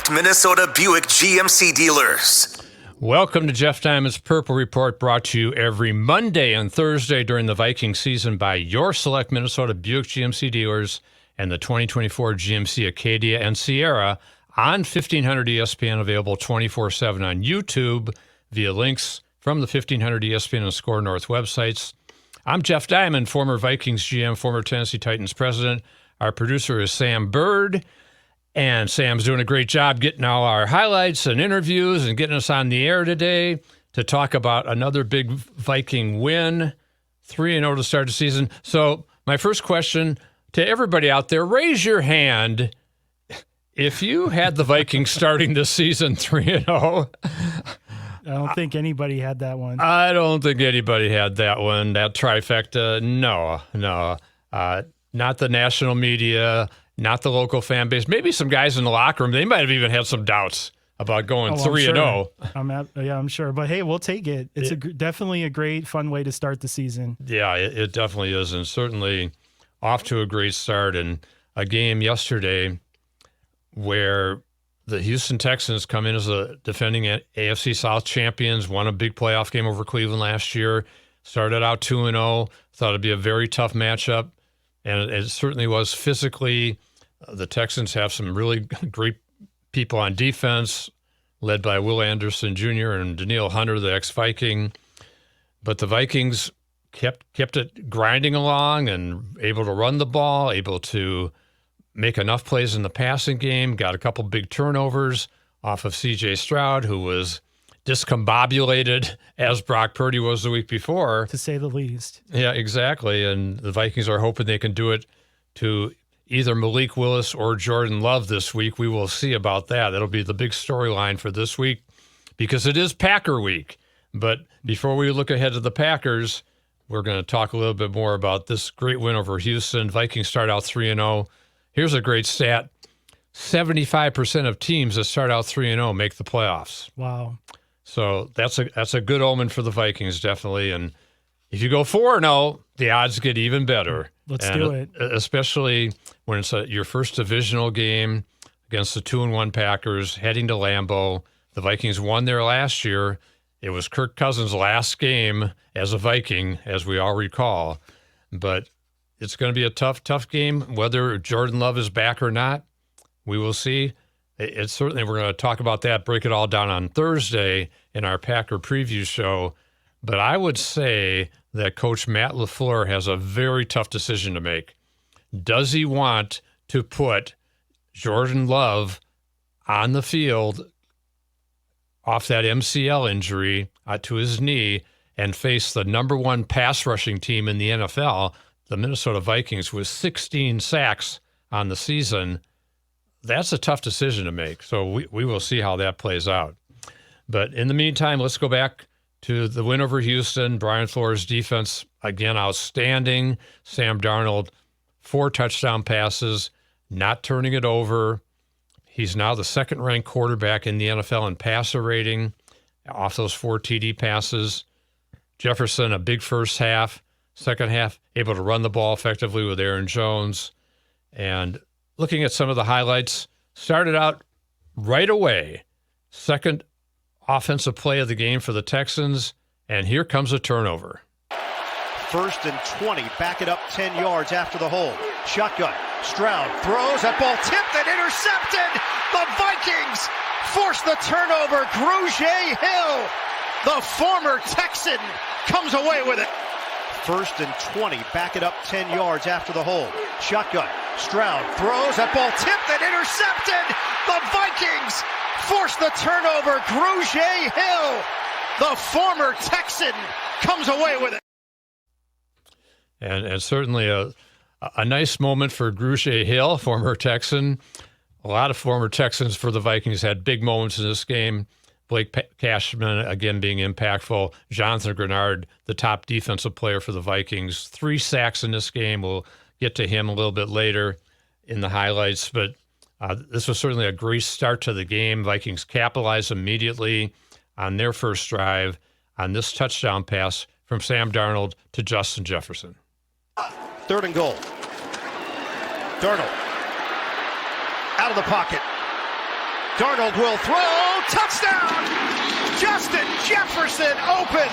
select Minnesota Buick GMC dealers. Welcome to Jeff Diamond's Purple Report, brought to you every Monday and Thursday during the Viking season by your select Minnesota Buick GMC dealers and the 2024 GMC Acadia and Sierra on 1500 ESPN, available 24/7 on YouTube via links from the 1500 ESPN and Score North websites. I'm Jeff Diamond, former Vikings GM, former Tennessee Titans president. Our producer is Sam Bird. And Sam's doing a great job getting all our highlights and interviews and getting us on the air today to talk about another big Viking win, 3-0 to start the season. So my first question to everybody out there, raise your hand if you had the Vikings starting this season 3-0. I don't think anybody had that one. I don't think anybody had that one, that trifecta. No. Not the national media, not the local fan base. Maybe some guys in the locker room, they might have even had some doubts about going 3-0. I'm sure. But, hey, we'll take it. It's definitely a great, fun way to start the season. Yeah, it definitely is, and certainly off to a great start. And a game yesterday where the Houston Texans come in as the defending AFC South champions, won a big playoff game over Cleveland last year, started out 2-0, thought it'd be a very tough matchup, and it certainly was physically. The Texans have some really great people on defense, led by Will Anderson Jr. and Daniil Hunter, the ex-Viking. But the Vikings kept it grinding along and able to run the ball, able to make enough plays in the passing game, got a couple big turnovers off of C.J. Stroud, who was discombobulated as Brock Purdy was the week before. To say the least. Yeah, exactly. And the Vikings are hoping they can do it to either Malik Willis or Jordan Love this week. We will see about that. That'll be the big storyline for this week because it is Packer week. But before we look ahead to the Packers, we're going to talk a little bit more about this great win over Houston. Vikings start out 3-0. Here's a great stat. 75% of teams that start out 3-0 make the playoffs. Wow. So that's a good omen for the Vikings, definitely. And if you go 4-0, the odds get even better. Let's do it. Especially when it's your first divisional game against the 2-1 Packers, heading to Lambeau. The Vikings won there last year. It was Kirk Cousins' last game as a Viking, as we all recall. But it's going to be a tough game. Whether Jordan Love is back or not, we will see. It's certainly, we're going to talk about that, break it all down on Thursday in our Packer preview show. But I would say that Coach Matt LaFleur has a very tough decision to make. Does he want to put Jordan Love on the field off that MCL injury to his knee and face the number one pass rushing team in the NFL, the Minnesota Vikings, with 16 sacks on the season? That's a tough decision to make. So we will see how that plays out. But in the meantime, let's go back to the win over Houston. Brian Flores' defense, again, outstanding. Sam Darnold, 4 touchdown passes, not turning it over. He's now the second-ranked quarterback in the NFL in passer rating off those 4 TD passes. Jefferson, a big first half. Second half, able to run the ball effectively with Aaron Jones. And looking at some of the highlights, started out right away. Second offensive play of the game for the Texans, and here comes a turnover. 1st and 20, back it up 10 yards after the hold. Shotgun, Stroud throws, that ball tipped and intercepted. The Vikings force the turnover. Grugé Hill, the former Texan, comes away with it. 1st and 20, back it up 10 yards after the hold. Shotgun, Stroud throws, that ball tipped and intercepted. The Vikings force the turnover. Grugé Hill, the former Texan, comes away with it. And certainly a nice moment for Grugé Hill, former Texan. A lot of former Texans for the Vikings had big moments in this game. Blake Cashman, again, being impactful. Jonathan Greenard, the top defensive player for the Vikings. 3 sacks in this game. We'll get to him a little bit later in the highlights. But this was certainly a great start to the game. Vikings capitalized immediately on their first drive on this touchdown pass from Sam Darnold to Justin Jefferson. 3rd and goal. Darnold out of the pocket. Darnold will throw. Touchdown! Justin Jefferson open.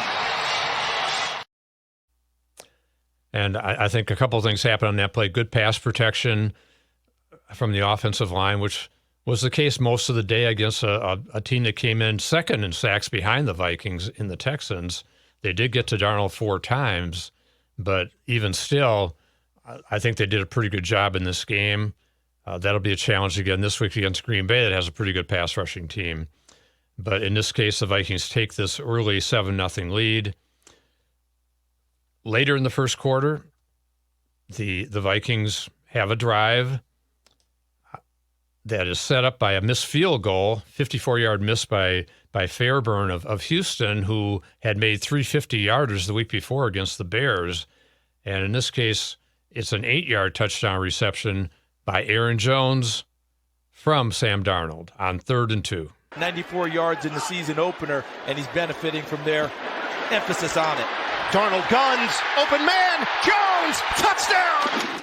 And I think a couple of things happened on that play. Good pass protection from the offensive line, which was the case most of the day against a team that came in second in sacks behind the Vikings in the Texans. They did get to Darnold 4 times, but even still, I think they did a pretty good job in this game. That'll be a challenge again this week against Green Bay that has a pretty good pass rushing team. But in this case, the Vikings take this early 7-0 lead. Later in the first quarter, the Vikings have a drive that is set up by a missed field goal, 54-yard miss by Fairburn of Houston, who had made 3 50-yarders the week before against the Bears. And in this case, it's an 8-yard touchdown reception by Aaron Jones from Sam Darnold on 3rd and 2. 94 yards in the season opener, and he's benefiting from their emphasis on it. Darnold guns, open man, Jones, touchdown!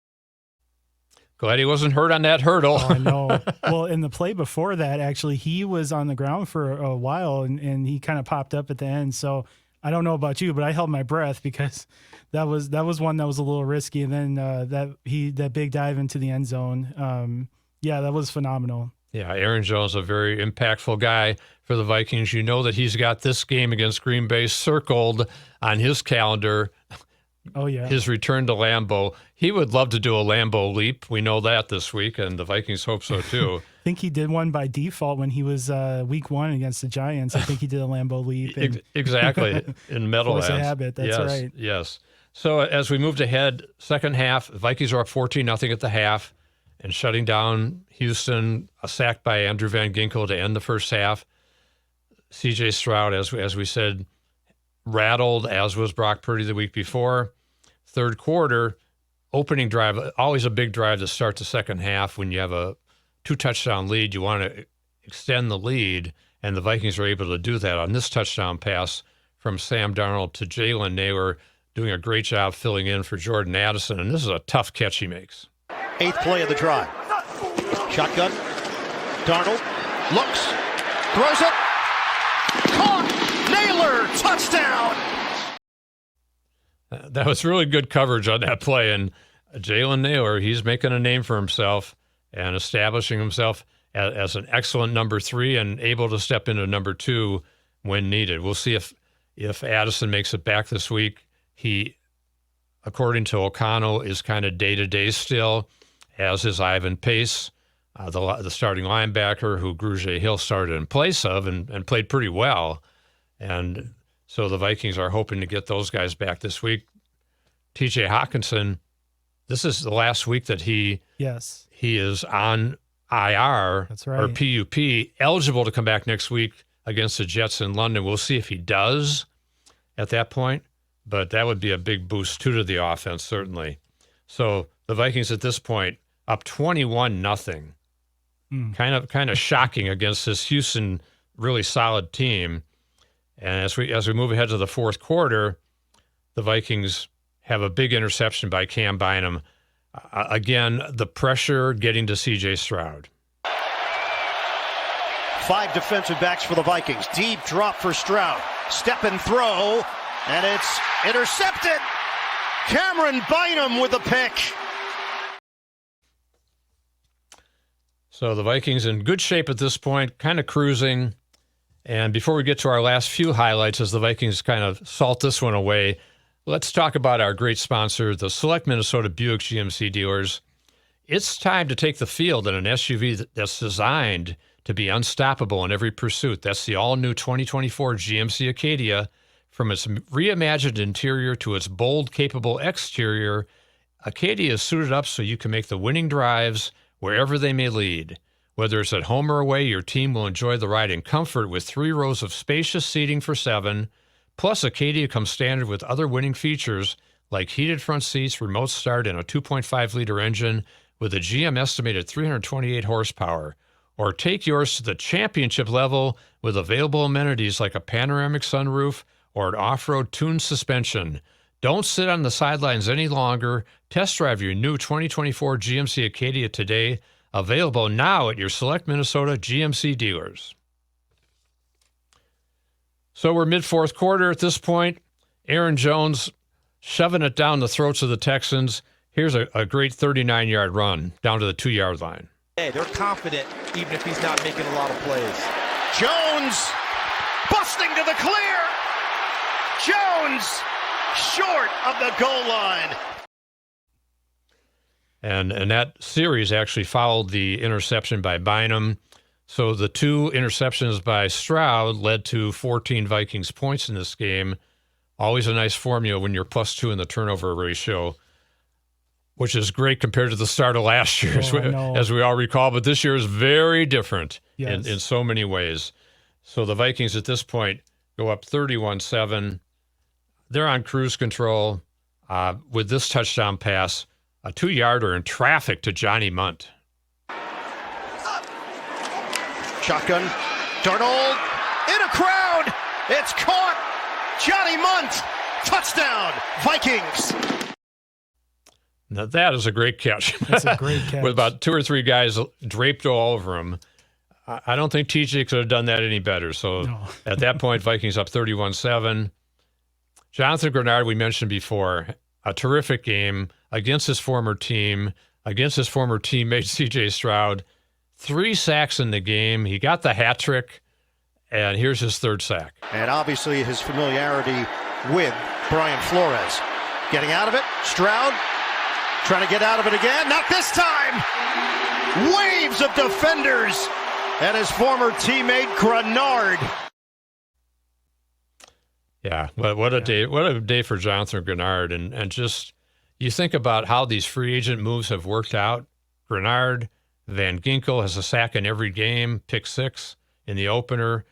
Glad he wasn't hurt on that hurdle. Oh, I know. Well, in the play before that, actually, he was on the ground for a while, and he kind of popped up at the end. So I don't know about you, but I held my breath because that was one that was a little risky. And then that big dive into the end zone, that was phenomenal. Yeah, Aaron Jones, a very impactful guy for the Vikings. You know that he's got this game against Green Bay circled on his calendar. Oh, yeah. His return to Lambeau. He would love to do a Lambeau leap. We know that this week, and the Vikings hope so too. I think he did one by default when he was week 1 against the Giants. I think he did a Lambeau leap. Exactly, in Meadowlands. Force of habit, that's right. Yes. So as we moved ahead, second half, the Vikings are up 14-0 at the half and shutting down Houston, a sack by Andrew Van Ginkel to end the first half. C.J. Stroud, as we said, rattled, as was Brock Purdy the week before. Third quarter, opening drive, always a big drive to start the second half. When you have a 2-touchdown lead, you want to extend the lead, and the Vikings are able to do that on this touchdown pass from Sam Darnold to Jalen Naylor, doing a great job filling in for Jordan Addison, and this is a tough catch he makes. 8th play of the drive. Shotgun. Darnold looks, throws it, caught, Naylor, touchdown! That was really good coverage on that play. And Jalen Naylor, he's making a name for himself and establishing himself as an excellent number 3 and able to step into number 2 when needed. We'll see if Addison makes it back this week. He, according to O'Connell, is kind of day-to-day still, as is Ivan Pace, the starting linebacker who Grugier Hill started in place of and played pretty well. And so the Vikings are hoping to get those guys back this week. T.J. Hawkinson, this is the last week that he is on IR. That's right. Or PUP, eligible to come back next week against the Jets in London. We'll see if he does at that point, but that would be a big boost too to the offense, certainly. So the Vikings at this point up 21-0. Kind of shocking against this Houston really solid team. And as we move ahead to the fourth quarter, the Vikings have a big interception by Cam Bynum. Again, the pressure getting to C.J. Stroud. 5 defensive backs for the Vikings. Deep drop for Stroud. Step and throw, and it's intercepted. Cameron Bynum with the pick. So the Vikings in good shape at this point, kind of cruising. And before we get to our last few highlights, as the Vikings kind of salt this one away, let's talk about our great sponsor, the Select Minnesota Buick GMC dealers. It's time to take the field in an SUV that's designed to be unstoppable in every pursuit. That's the all-new 2024 GMC Acadia. From its reimagined interior to its bold, capable exterior, Acadia is suited up so you can make the winning drives wherever they may lead. Whether it's at home or away, your team will enjoy the ride in comfort with 3 rows of spacious seating for 7. Plus, Acadia comes standard with other winning features like heated front seats, remote start, and a 2.5-liter engine with a GM estimated 328 horsepower. Or take yours to the championship level with available amenities like a panoramic sunroof or an off-road tuned suspension. Don't sit on the sidelines any longer. Test drive your new 2024 GMC Acadia today. Available now at your select Minnesota GMC dealers. So we're mid-fourth quarter at this point. Aaron Jones shoving it down the throats of the Texans. Here's a great 39-yard run down to the 2-yard line. Hey, they're confident even if he's not making a lot of plays. Jones busting to the clear. Jones short of the goal line. And that series actually followed the interception by Bynum. So the 2 interceptions by Stroud led to 14 Vikings points in this game. Always a nice formula when you're +2 in the turnover ratio, which is great compared to the start of last year, as we all recall. But this year is very different in so many ways. So the Vikings at this point go up 31-7. They're on cruise control with this touchdown pass, a 2-yarder in traffic to Johnny Munt. Shotgun. Darnold in a crowd. It's caught. Johnny Munt. Touchdown. Vikings. Now that is a great catch. That's a great catch. With about 2 or 3 guys draped all over him. I don't think TJ could have done that any better. So at that point, Vikings up 31-7. Jonathan Greenard, we mentioned before, a terrific game against his former team, against his former teammate C.J. Stroud. 3 sacks in the game. He got the hat trick, and here's his 3rd sack. And obviously his familiarity with Brian Flores. Getting out of it. Stroud trying to get out of it again. Not this time. Waves of defenders. And his former teammate Greenard. Yeah, what a day! What a day for Jonathan Greenard, and just you think about how these free agent moves have worked out. Greenard, Van Ginkel has a sack in every game, pick 6 in the opener.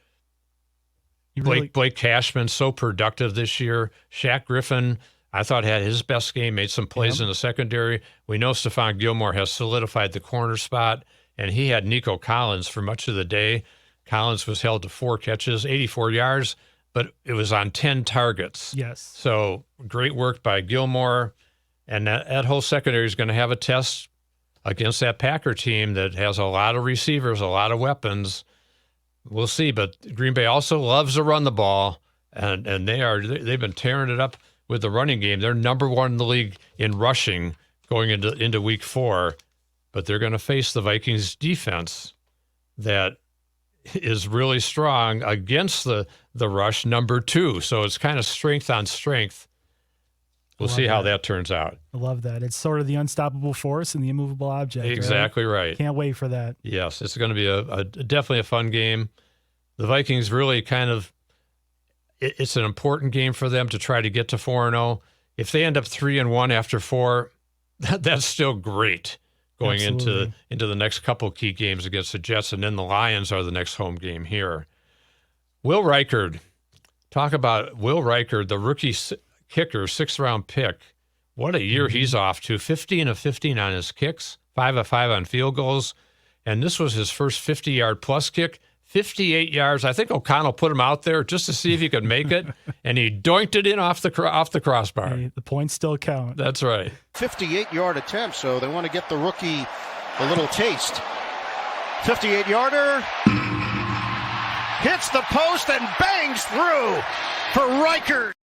Blake Cashman so productive this year. Shaq Griffin, I thought, had his best game, made some plays in the secondary. We know Stephon Gilmore has solidified the corner spot, and he had Nico Collins for much of the day. Collins was held to 4 catches, 84 yards, but it was on 10 targets. Yes. So great work by Gilmore, and that whole secondary is going to have a test against that Packer team that has a lot of receivers, a lot of weapons. We'll see, but Green Bay also loves to run the ball, and they've been tearing it up with the running game. They're number 1 in the league in rushing going into week 4, but they're going to face the Vikings defense that is really strong against the rush, number 2. So it's kind of strength on strength. We'll see how that turns out. I love that. It's sort of the unstoppable force and the immovable object. Exactly right. Can't wait for that. Yes, it's going to be definitely a fun game. The Vikings really it's an important game for them to try to get to 4-0. If they end up 3-1 after 4, that's still great going into the next couple key games against the Jets, and then the Lions are the next home game here. Will Reichard, talk about Will Reichard, the rookie kicker, 6th-round pick. What a year he's off to. 15 of 15 on his kicks, 5 of 5 on field goals, and this was his first 50-yard plus kick. 58 yards. I think O'Connell put him out there just to see if he could make it, and he doinked it in off the crossbar. Hey, the points still count. That's right. 58-yard attempt, so they want to get the rookie a little taste. 58-yarder. Hits the post and bangs through for Reichard.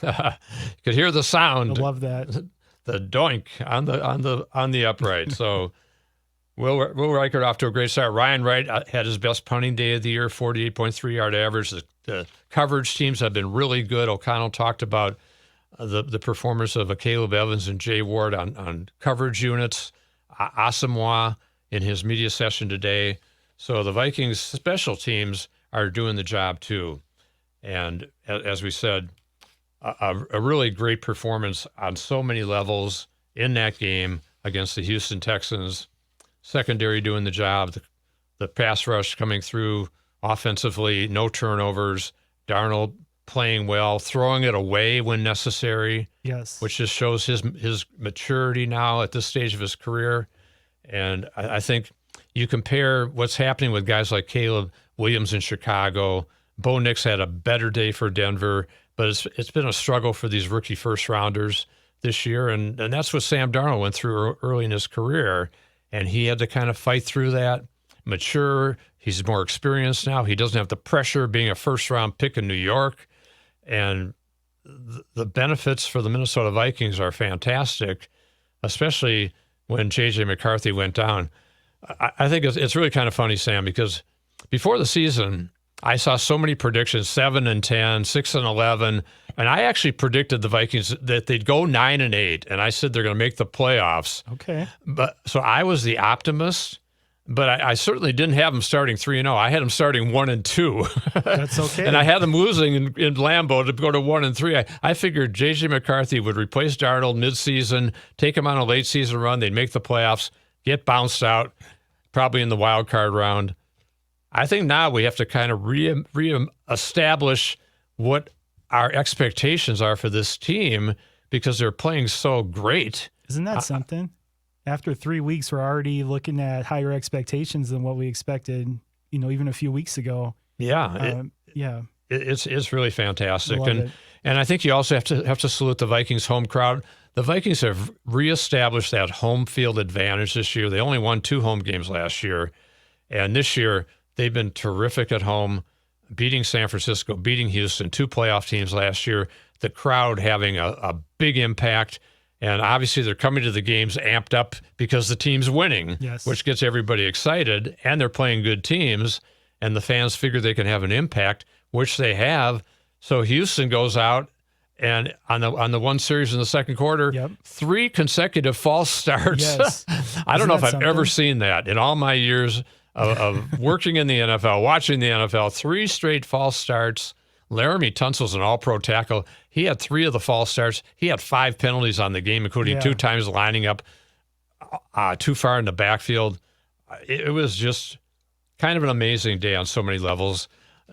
You could hear the sound. I love that. The doink on the upright. So Will Reichard off to a great start. Ryan Wright had his best punting day of the year, 48.3-yard average. The coverage teams have been really good. O'Connell talked about the performance of Caleb Evans and Jay Ward on coverage units. Asamoah in his media session today. So the Vikings special teams are doing the job too. And as we said, a really great performance on so many levels in that game against the Houston Texans. Secondary doing the job, the pass rush coming through offensively, no turnovers. Darnold playing well, throwing it away when necessary. Yes, which just shows his maturity now at this stage of his career. And I think you compare what's happening with guys like Caleb Williams in Chicago. Bo Nix had a better day for Denver, but it's been a struggle for these rookie first rounders this year, and that's what Sam Darnold went through early in his career. and he had to kind of fight through that, mature. He's more experienced now. He doesn't have the pressure of being a first-round pick in New York, and the benefits for the Minnesota Vikings are fantastic, especially when J.J. McCarthy went down. I think it's really kind of funny, Sam, because before the season, I saw so many predictions, 7-10, 6-11, and I actually predicted the Vikings that they'd go 9-8, and I said they're going to make the playoffs. Okay. But so I was the optimist, but I certainly didn't have them starting 3-0. I had them starting 1-2. That's okay. And I had them losing in Lambeau to go to 1-3. I figured J.J. McCarthy would replace Darnold midseason, take him on a late season run. They'd make the playoffs, get bounced out, probably in the wild card round. I think now we have to kind of reestablish what our expectations are for this team because they're playing so great. Isn't that something? After 3 weeks, we're already looking at higher expectations than what we expected, even a few weeks ago. Yeah. It's really fantastic. And I think you also have to salute the Vikings home crowd. The Vikings have reestablished that home field advantage this year. They only won 2 home games last year. And this year, they've been terrific at home, beating San Francisco, beating Houston, 2 playoff teams last year. The crowd having a big impact. And obviously they're coming to the games amped up because the team's winning, yes, which gets everybody excited. And they're playing good teams. And the fans figure they can have an impact, which they have. So Houston goes out and on the one series in the second quarter, 3 consecutive false starts. Yes. I don't know if I've ever seen that in all my years of working in the NFL, watching the NFL. 3 straight false starts. Laramie Tunsil's an all-pro tackle. He had 3 of the false starts. He had 5 penalties on the game, including 2 times lining up too far in the backfield. It was just kind of an amazing day on so many levels.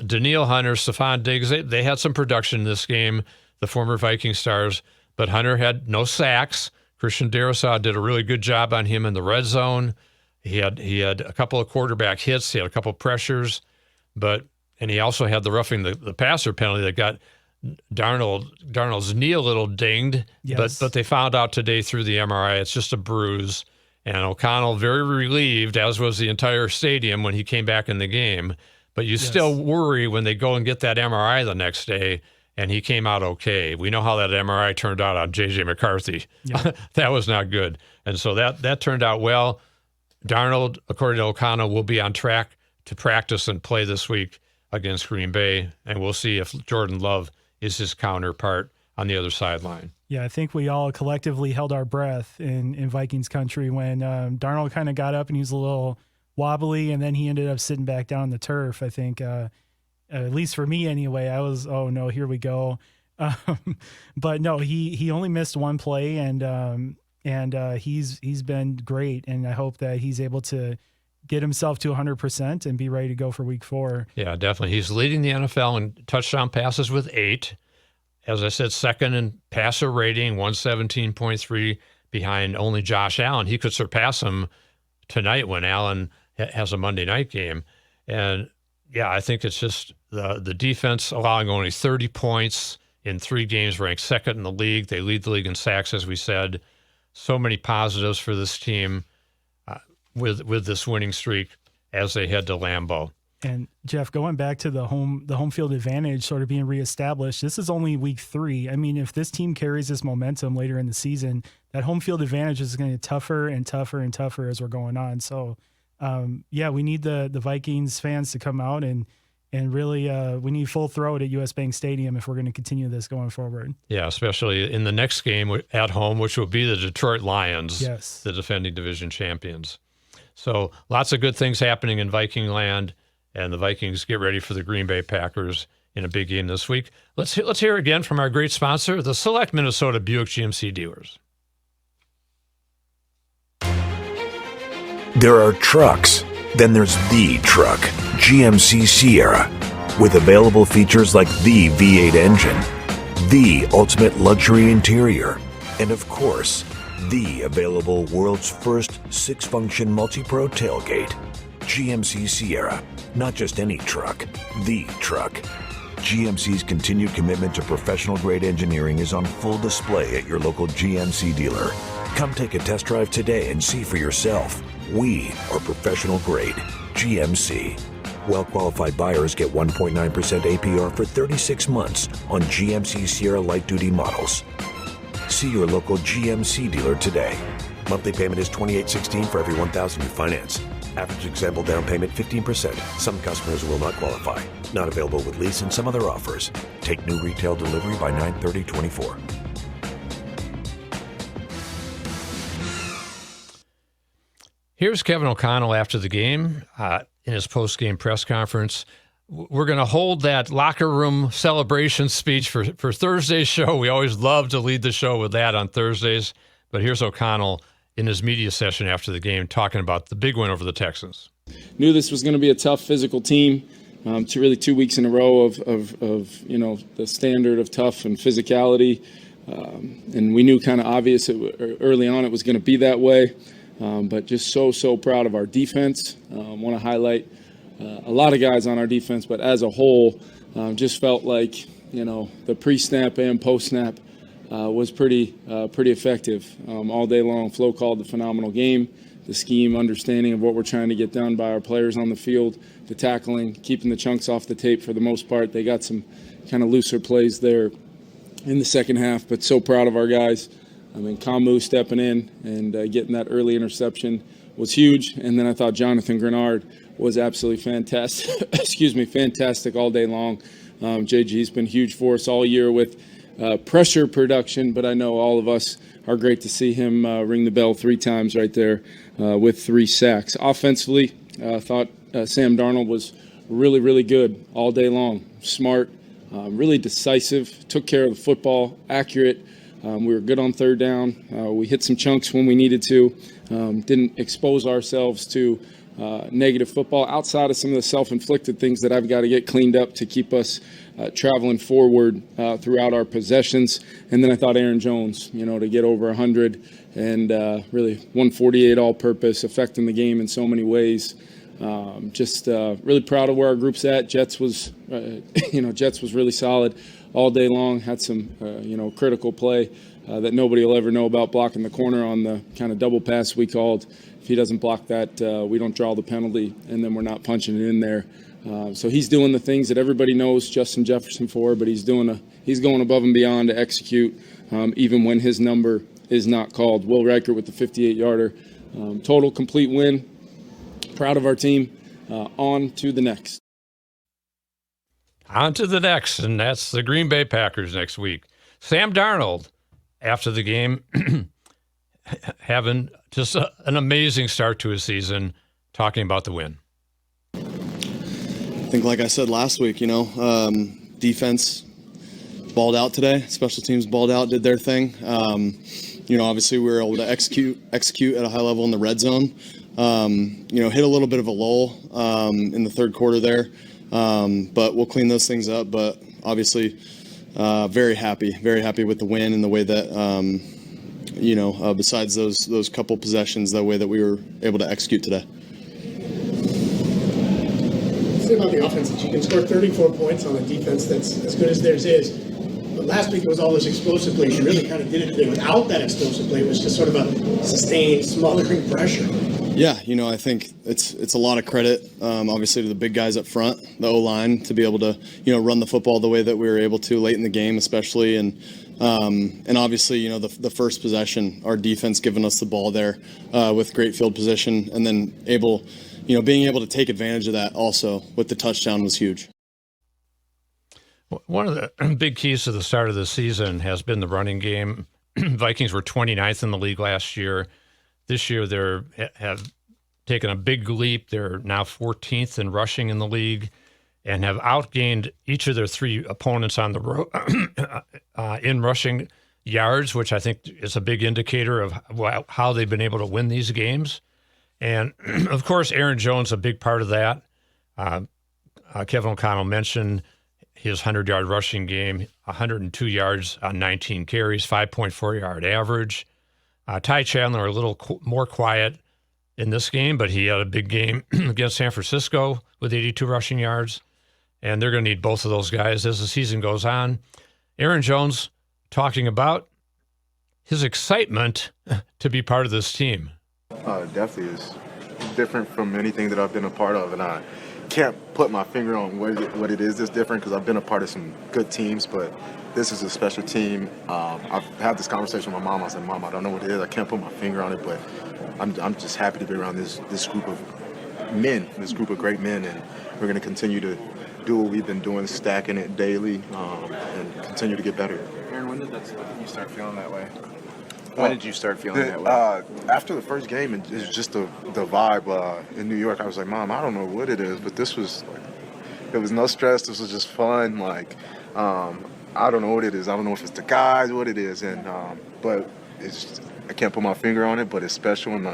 Danielle Hunter, Stephon Diggs, they had some production in this game, the former Viking stars, but Hunter had no sacks. Christian Darrisaw did a really good job on him in the red zone. He had a couple of quarterback hits. He had a couple of pressures, and he also had the roughing the passer penalty that got Darnold's knee a little dinged. Yes. But they found out today through the MRI it's just a bruise. And O'Connell very relieved, as was the entire stadium when he came back in the game. But you still worry when they go and get that MRI the next day, and he came out okay. We know how that MRI turned out on J.J. McCarthy. Yeah. That was not good. And so that turned out well. Darnold, according to O'Connell, will be on track to practice and play this week against Green Bay, and we'll see if Jordan Love is his counterpart on the other sideline. Yeah, I think we all collectively held our breath in Vikings country when Darnold kind of got up and he was a little wobbly, and then he ended up sitting back down on the turf. I think, at least for me anyway, I was, oh no, here we go. But no, he only missed 1 play, and he's been great, and I hope that he's able to get himself to 100% and be ready to go for week 4. Yeah, definitely. He's leading the NFL in touchdown passes with 8. As I said, second in passer rating, 117.3, behind only Josh Allen. He could surpass him tonight when Allen has a Monday night game. And yeah, I think it's just the defense allowing only 30 points in 3 games, ranked second in the league. They lead the league in sacks, as we said. So many positives for this team with this winning streak as they head to Lambeau. And Jeff, going back to the home field advantage sort of being reestablished, this is only week 3. I mean, if this team carries this momentum later in the season, that home field advantage is going to get tougher and tougher and tougher as we're going on. So, we need the Vikings fans to come out and really we need full throat at US Bank Stadium if we're going to continue this going forward. Yeah, especially in the next game at home, which will be the Detroit Lions, yes, the defending division champions. So lots of good things happening in Viking land, and the Vikings get ready for the Green Bay Packers in a big game this week. Let's hear again from our great sponsor, the Select Minnesota Buick GMC dealers. There are trucks, then there's the truck, GMC Sierra, with available features like the V8 engine, the ultimate luxury interior, and of course, the available world's first 6-function multi-pro tailgate. GMC Sierra, not just any truck, the truck. GMC's continued commitment to professional-grade engineering is on full display at your local GMC dealer. Come take a test drive today and see for yourself. We are professional grade GMC. Well-qualified buyers get 1.9% APR for 36 months on GMC Sierra light-duty models. See your local GMC dealer today. Monthly payment is $28.16 for every $1,000 you finance. Average example down payment 15%. Some customers will not qualify. Not available with lease and some other offers. Take new retail delivery by 9/30/24. Here's Kevin O'Connell after the game in his post-game press conference. We're going to hold that locker room celebration speech for Thursday's show. We always love to lead the show with that on Thursdays. But here's O'Connell in his media session after the game talking about the big win over the Texans. Knew this was going to be a tough physical team. 2 weeks in a row of the standard of tough and physicality. And we knew kind of obvious early on it was going to be that way. But just so proud of our defense. Want to highlight a lot of guys on our defense, but as a whole, just felt like, the pre-snap and post-snap was pretty effective all day long. Flo called the phenomenal game. The scheme, understanding of what we're trying to get done by our players on the field, the tackling, keeping the chunks off the tape for the most part. They got some kind of looser plays there in the second half, but so proud of our guys. I mean, Kamu stepping in and getting that early interception was huge. And then I thought Jonathan Greenard was absolutely fantastic. Fantastic all day long. JG's been huge for us all year with pressure production, but I know all of us are great to see him ring the bell 3 times right there with 3 sacks. Offensively, I thought Sam Darnold was really good all day long. Smart, really decisive, took care of the football, accurate. We were good on third down. We hit some chunks when we needed to. Didn't expose ourselves to negative football outside of some of the self-inflicted things that I've got to get cleaned up to keep us traveling forward throughout our possessions. And then I thought Aaron Jones, to get over 100 and really 148 all-purpose, affecting the game in so many ways. Just really proud of where our group's at. Jets was really solid all day long. Had some, critical play that nobody will ever know about, blocking the corner on the kind of double pass we called. If he doesn't block that, we don't draw the penalty, and then we're not punching it in there. So he's doing the things that everybody knows Justin Jefferson for, but he's going above and beyond to execute, even when his number is not called. Will Riker with the 58-yarder. Total complete win. Proud of our team. On to the next. On to the next, and that's the Green Bay Packers next week. Sam Darnold, after the game, having just an amazing start to his season, talking about the win. I think, like I said last week, defense balled out today. Special teams balled out, did their thing. Obviously we were able to execute at a high level in the red zone. Hit a little bit of a lull in the third quarter there. But we'll clean those things up. But obviously, very happy with the win and the way that, besides those couple possessions, the way that we were able to execute today. Say about the offense that you can score 34 points on a defense that's as good as theirs is. But last week it was all those explosive plays. You really kind of did it today without that explosive play. It was just sort of a sustained, smothering pressure. Yeah, I think it's a lot of credit, obviously, to the big guys up front, the O-line, to be able to, run the football the way that we were able to late in the game, especially. And obviously, the first possession, our defense giving us the ball there with great field position, and then being able to take advantage of that also with the touchdown was huge. One of the big keys to the start of the season has been the running game. Vikings were 29th in the league last year. This year, they have taken a big leap. They're now 14th in rushing in the league and have outgained each of their 3 opponents on the road in rushing yards, which I think is a big indicator of how they've been able to win these games. And, of course, Aaron Jones, a big part of that. Kevin O'Connell mentioned his 100-yard rushing game, 102 yards on 19 carries, 5.4-yard average. Ty Chandler a little more quiet in this game, but he had a big game against San Francisco with 82 rushing yards, and they're going to need both of those guys as the season goes on. Aaron Jones talking about his excitement to be part of this team. Definitely is. different from anything that I've been a part of, and I can't put my finger on what it is that's different because I've been a part of some good teams, but this is a special team. I've had this conversation with my mom. I said, Mom, I don't know what it is. I can't put my finger on it, but I'm just happy to be around this group of men, this group of great men, and we're going to continue to do what we've been doing, stacking it daily, and continue to get better. Aaron, when did you start feeling that way? When did you start feeling that way? After the first game, it was just the vibe in New York. I was like, Mom, I don't know what it is, but this was like, it was no stress. This was just fun. Like, I don't know what it is. I don't know if it's the guys, what it is, and but it's just, I can't put my finger on it, but it's special, and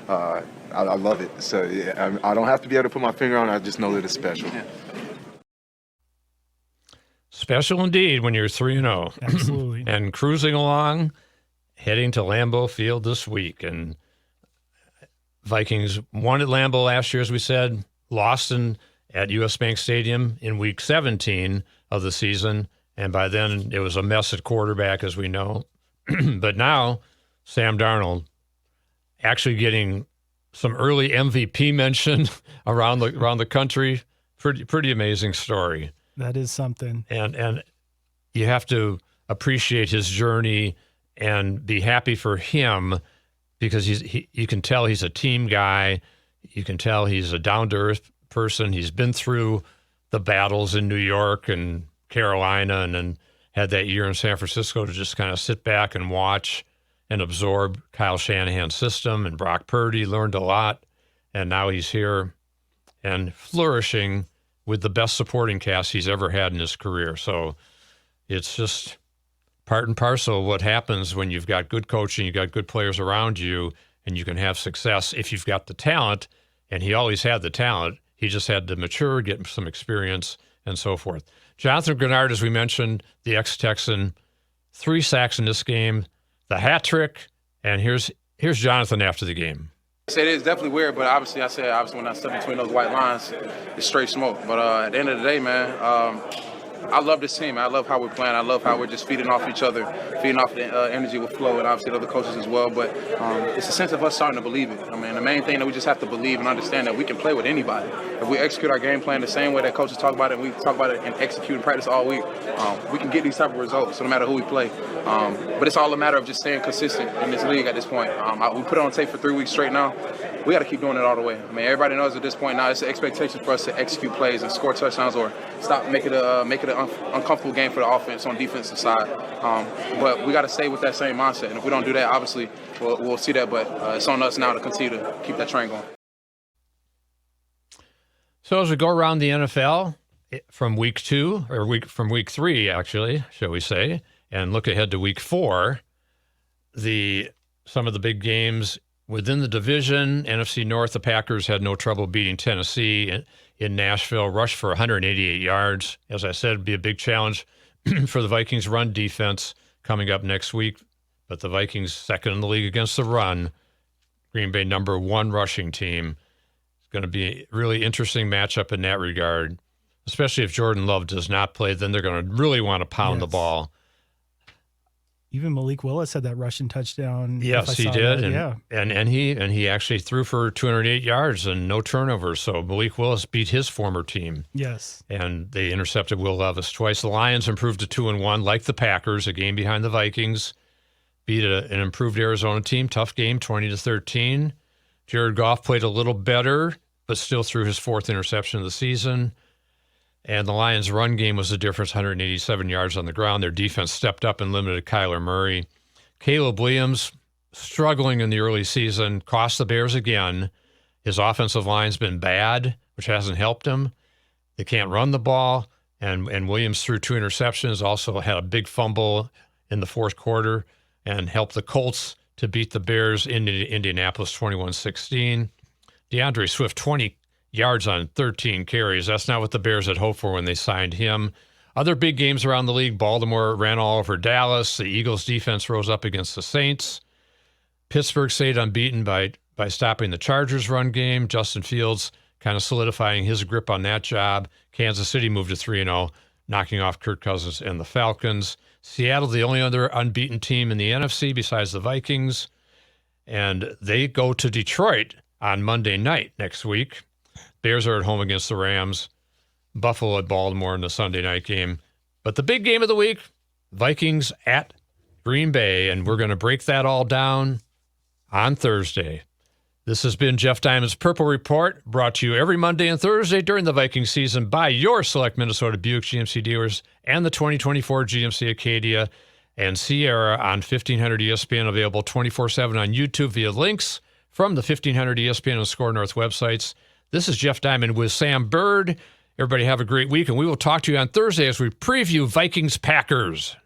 I love it. So yeah, I don't have to be able to put my finger on it. I just know that it's special. Yeah. Special indeed when you're 3-0. Absolutely. And cruising along, heading to Lambeau Field this week. And Vikings won at Lambeau last year, as we said, lost at US Bank Stadium in week 17 of the season. And by then it was a mess at quarterback, as we know. But now Sam Darnold actually getting some early MVP mention around the country. Pretty amazing story. That is something. And you have to appreciate his journey and be happy for him because you can tell he's a team guy. You can tell he's a down-to-earth person. He's been through the battles in New York and Carolina and then had that year in San Francisco to just kind of sit back and watch and absorb Kyle Shanahan's system. And Brock Purdy learned a lot. And now he's here and flourishing with the best supporting cast he's ever had in his career. So it's just part and parcel of what happens when you've got good coaching, you've got good players around you, and you can have success if you've got the talent. And he always had the talent. He just had to mature, get some experience, and so forth. Jonathan Greenard, as we mentioned, the ex-Texan, 3 sacks in this game, the hat trick, and here's Jonathan after the game. I said it's definitely weird, but obviously when I step between those white lines, it's straight smoke. But at the end of the day, man, I love this team. I love how we're playing. I love how we're just feeding off each other, feeding off the energy with Flo and obviously the other coaches as well. But it's a sense of us starting to believe it. I mean, the main thing that we just have to believe and understand that we can play with anybody. If we execute our game plan the same way that coaches talk about it, and we talk about it and execute and practice all week, we can get these type of results, so no matter who we play. But it's all a matter of just staying consistent in this league at this point. We put it on tape for 3 weeks straight now. We got to keep doing it all the way. I mean, everybody knows at this point now it's an expectation for us to execute plays and score touchdowns or stop make it an uncomfortable game for the offense on the defensive side. But we got to stay with that same mindset. And if we don't do that, obviously we'll see that. But it's on us now to continue to keep that train going. So as we go around the NFL from week 2 or from week 3, actually, shall we say, and look ahead to week 4, some of the big games within the division, NFC North, the Packers had no trouble beating Tennessee in Nashville, rushed for 188 yards. As I said, it'd be a big challenge for the Vikings' run defense coming up next week. But the Vikings, second in the league against the run, Green Bay number 1 rushing team. It's going to be a really interesting matchup in that regard, especially if Jordan Love does not play. Then they're going to really want to pound the ball. Even Malik Willis had that rushing touchdown. Yes, he did. And he actually threw for 208 yards and no turnovers. So Malik Willis beat his former team. Yes. And they intercepted Will Levis twice. The Lions improved to 2-1, like the Packers, a game behind the Vikings. Beat an improved Arizona team. Tough game, 20-13. Jared Goff played a little better, but still threw his 4th interception of the season. And the Lions' run game was the difference, 187 yards on the ground. Their defense stepped up and limited Kyler Murray. Caleb Williams, struggling in the early season, cost the Bears again. His offensive line's been bad, which hasn't helped him. They can't run the ball. And Williams threw 2 interceptions, also had a big fumble in the 4th quarter and helped the Colts to beat the Bears in Indianapolis 21-16. DeAndre Swift, 20 yards on 13 carries. That's not what the Bears had hoped for when they signed him. Other big games around the league, Baltimore ran all over Dallas. The Eagles' defense rose up against the Saints. Pittsburgh stayed unbeaten by stopping the Chargers' run game. Justin Fields kind of solidifying his grip on that job. Kansas City moved to 3-0, knocking off Kirk Cousins and the Falcons. Seattle, the only other unbeaten team in the NFC besides the Vikings. And they go to Detroit on Monday night next week. Bears are at home against the Rams. Buffalo at Baltimore in the Sunday night game. But the big game of the week, Vikings at Green Bay, and we're going to break that all down on Thursday. This has been Jeff Diamond's Purple Report, brought to you every Monday and Thursday during the Viking season by your select Minnesota Buick GMC dealers and the 2024 GMC Acadia and Sierra on 1500 ESPN, available 24/7 on YouTube via links from the 1500 ESPN and Score North websites. This is Jeff Diamond with Sam Bird. Everybody have a great week, and we will talk to you on Thursday as we preview Vikings-Packers.